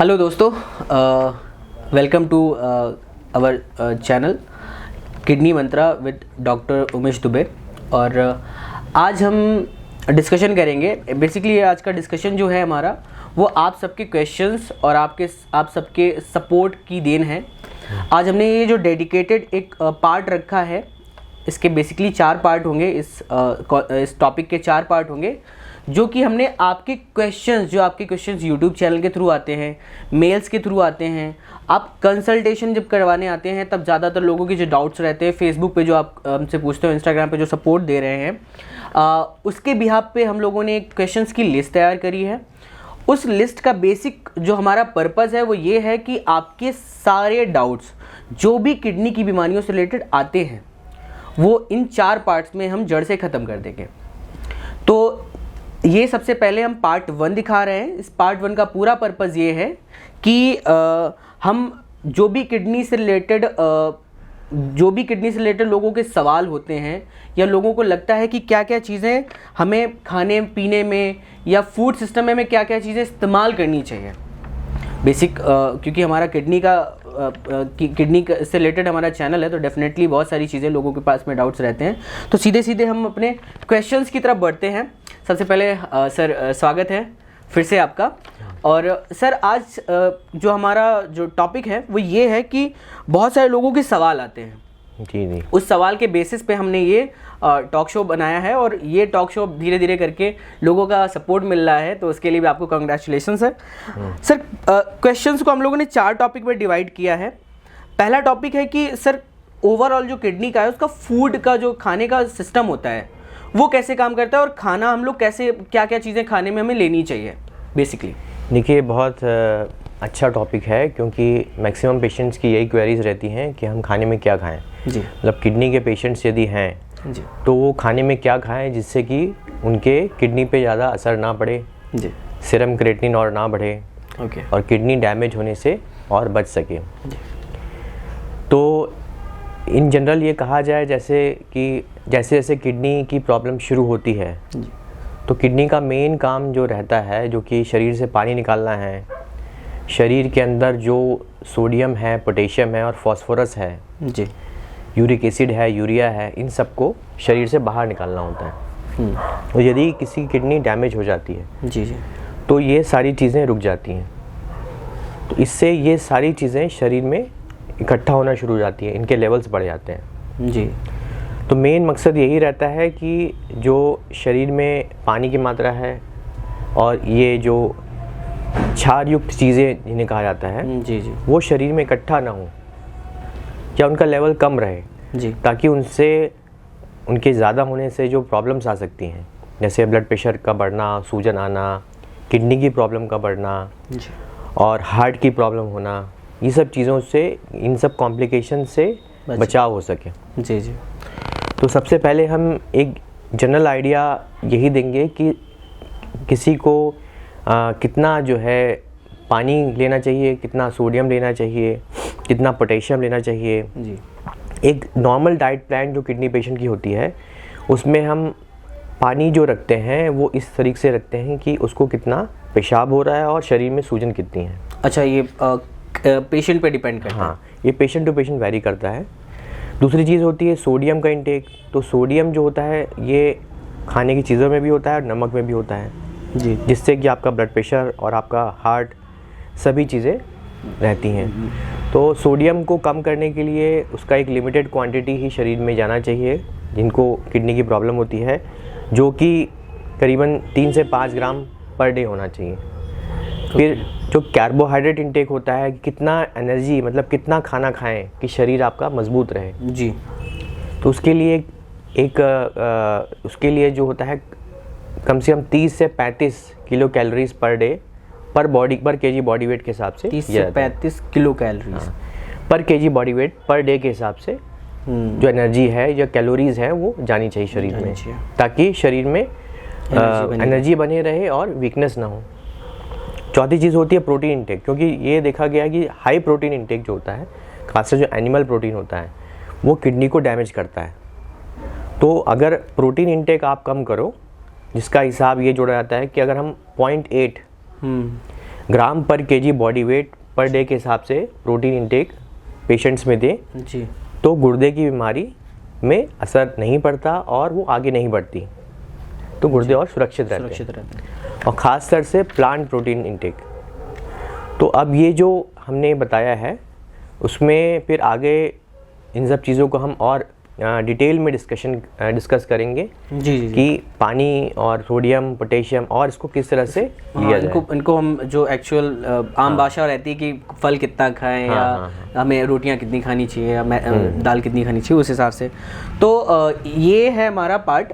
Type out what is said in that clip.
Hello दोस्तों, welcome to our channel kidney mantra with doctor Umesh Dubey. और आज हम डिस्कशन करेंगे। बेसिकली आज का डिस्कशन जो है हमारा वो आप सबके क्वेश्चंस और आप सबके सपोर्ट की देन है। आज हमने ये जो डेडिकेटेड एक पार्ट रखा है, इसके बेसिकली 4 पार्ट होंगे। इस टॉपिक के 4 पार्ट होंगे जो कि हमने आपके क्वेश्चंस यूट्यूब चैनल के थ्रू आते हैं, मेल्स के थ्रू आते हैं, आप कंसल्टेशन जब करवाने आते हैं तब ज़्यादातर लोगों के जो डाउट्स रहते हैं, फेसबुक पे जो आप हमसे पूछते हो, इंस्टाग्राम पे जो सपोर्ट दे रहे हैं, उसके बिहाफ पे हम लोगों ने एक क्वेश्चंस की लिस्ट तैयार करी है। उस लिस्ट का बेसिक जो हमारा पर्पज़ है वो ये है कि आपके सारे डाउट्स जो भी किडनी की बीमारियों से रिलेटेड आते हैं वो इन 4 पार्ट्स में हम जड़ से ख़त्म कर देंगे। तो ये सबसे पहले हम पार्ट 1 दिखा रहे हैं। इस पार्ट 1 का पूरा पर्पज़ ये है कि हम जो भी किडनी से रिलेटेड लोगों के सवाल होते हैं या लोगों को लगता है कि क्या क्या चीज़ें हमें खाने पीने में या फूड सिस्टम में क्या क्या चीज़ें इस्तेमाल करनी चाहिए बेसिक, क्योंकि हमारा किडनी से रिलेटेड हमारा चैनल है, तो डेफिनेटली बहुत सारी चीज़ें लोगों के पास में डाउट्स रहते हैं। तो सीधे सीधे हम अपने क्वेश्चंस की तरफ बढ़ते हैं। सबसे पहले सर, स्वागत है फिर से आपका। और सर, आज जो हमारा जो टॉपिक है वो ये है कि बहुत सारे लोगों के सवाल आते हैं। जी। उस सवाल के बेसिस पे हमने ये टॉक शो बनाया है और ये टॉक शो धीरे धीरे करके लोगों का सपोर्ट मिल रहा है, तो उसके लिए भी आपको कंग्रेचुलेशन सर। सर, क्वेश्चंस को हम लोगों ने 4 टॉपिक में डिवाइड किया है। पहला टॉपिक है कि सर ओवरऑल जो किडनी का है उसका फूड का जो खाने का सिस्टम होता है वो कैसे काम करता है और खाना हम लोग कैसे क्या क्या चीज़ें खाने में हमें लेनी चाहिए बेसिकली। देखिए, बहुत अच्छा टॉपिक है क्योंकि मैक्सिमम पेशेंट्स की यही क्वेरीज रहती हैं कि हम खाने में क्या खाएं। जी। मतलब किडनी के पेशेंट्स यदि हैं जी, तो वो खाने में क्या खाएं जिससे कि उनके किडनी पे ज़्यादा असर ना पड़े, जी, सीरम क्रिएटिनिन और ना बढ़े, ओके, और किडनी डैमेज होने से और बच सके। तो इन जनरल ये कहा जाए जैसे जैसे किडनी की प्रॉब्लम शुरू होती है तो किडनी का मेन काम जो रहता है, जो कि शरीर से पानी निकालना है, शरीर के अंदर जो सोडियम है, पोटेशियम है और फास्फोरस है, जी, यूरिक एसिड है, यूरिया है, इन सबको शरीर से बाहर निकालना होता है। तो यदि किसी की किडनी डैमेज हो जाती है जी, जी, तो ये सारी चीज़ें रुक जाती हैं। तो इससे ये सारी चीज़ें शरीर में इकट्ठा होना शुरू हो जाती हैं, इनके लेवल्स बढ़ जाते हैं। जी। तो मेन मकसद यही रहता है कि जो शरीर में पानी की मात्रा है और ये जो क्षार युक्त चीज़ें जिन्हें कहा जाता है, जी, जी, वो शरीर में इकट्ठा ना हो या उनका लेवल कम रहे, जी, ताकि उनके ज़्यादा होने से जो प्रॉब्लम्स आ सकती हैं, जैसे ब्लड प्रेशर का बढ़ना, सूजन आना, किडनी की प्रॉब्लम का बढ़ना जी, और हार्ट की प्रॉब्लम होना, ये सब चीज़ों से, इन सब कॉम्प्लिकेशन से बचाव हो सके। जी, जी। तो सबसे पहले हम एक जनरल आइडिया यही देंगे कि किसी को कितना जो है पानी लेना चाहिए, कितना सोडियम लेना चाहिए, कितना पोटेशियम लेना चाहिए। जी। एक नॉर्मल डाइट प्लान जो किडनी पेशेंट की होती है उसमें हम पानी जो रखते हैं वो इस तरीके से रखते हैं कि उसको कितना पेशाब हो रहा है और शरीर में सूजन कितनी है। अच्छा, ये पेशेंट पे डिपेंड करता है। हाँ, ये पेशेंट टू पेशेंट वैरी करता है। दूसरी चीज़ होती है सोडियम का इंटेक। तो सोडियम जो होता है ये खाने की चीज़ों में भी होता है और नमक में भी होता है, जी, जिससे कि आपका ब्लड प्रेशर और आपका हार्ट सभी चीज़ें रहती हैं। तो सोडियम को कम करने के लिए उसका एक लिमिटेड क्वांटिटी ही शरीर में जाना चाहिए जिनको किडनी की प्रॉब्लम होती है, जो कि करीबन 3 से 5 ग्राम पर डे होना चाहिए। फिर जो कार्बोहाइड्रेट इंटेक होता है, कितना एनर्जी, मतलब कितना खाना खाएं कि शरीर आपका मजबूत रहे। जी। तो उसके लिए जो होता है कम से कम 30 से 35 किलो कैलोरीज पर डे पर केजी बॉडी वेट के हिसाब से 30 से 35 किलो कैलोरीज पर KG body weight per day के हिसाब से जो एनर्जी है या कैलोरीज है वो जानी चाहिए शरीर में, ताकि शरीर में एनर्जी बने रहे और वीकनेस ना हो। चौथी चीज़ होती है प्रोटीन इंटेक, क्योंकि ये देखा गया कि हाई प्रोटीन इंटेक जो होता है, खासकर जो एनिमल प्रोटीन होता है, वो किडनी को डैमेज करता है। तो अगर प्रोटीन इंटेक आप कम करो, जिसका हिसाब ये जोड़ा जाता है कि अगर हम 0.8 ग्राम पर KG body weight per day के हिसाब से प्रोटीन इंटेक पेशेंट्स में दें जी। तो गुर्दे की बीमारी में असर नहीं पड़ता और वो आगे नहीं बढ़ती, तो गुर्दे और सुरक्षित रहते हैं। और ख़ास तौर से प्लांट प्रोटीन इंटेक। तो अब ये जो हमने बताया है उसमें फिर आगे इन सब चीज़ों को हम और डिटेल में डिस्कस करेंगे जी जी। कि पानी और सोडियम पोटेशियम और इसको किस तरह से लिया जाए। इनको हम जो एक्चुअल आम भाषा रहती है कि फल कितना खाएं या हमें रोटियां कितनी खानी चाहिए या दाल कितनी खानी चाहिए, उस हिसाब से। तो ये है हमारा पार्ट।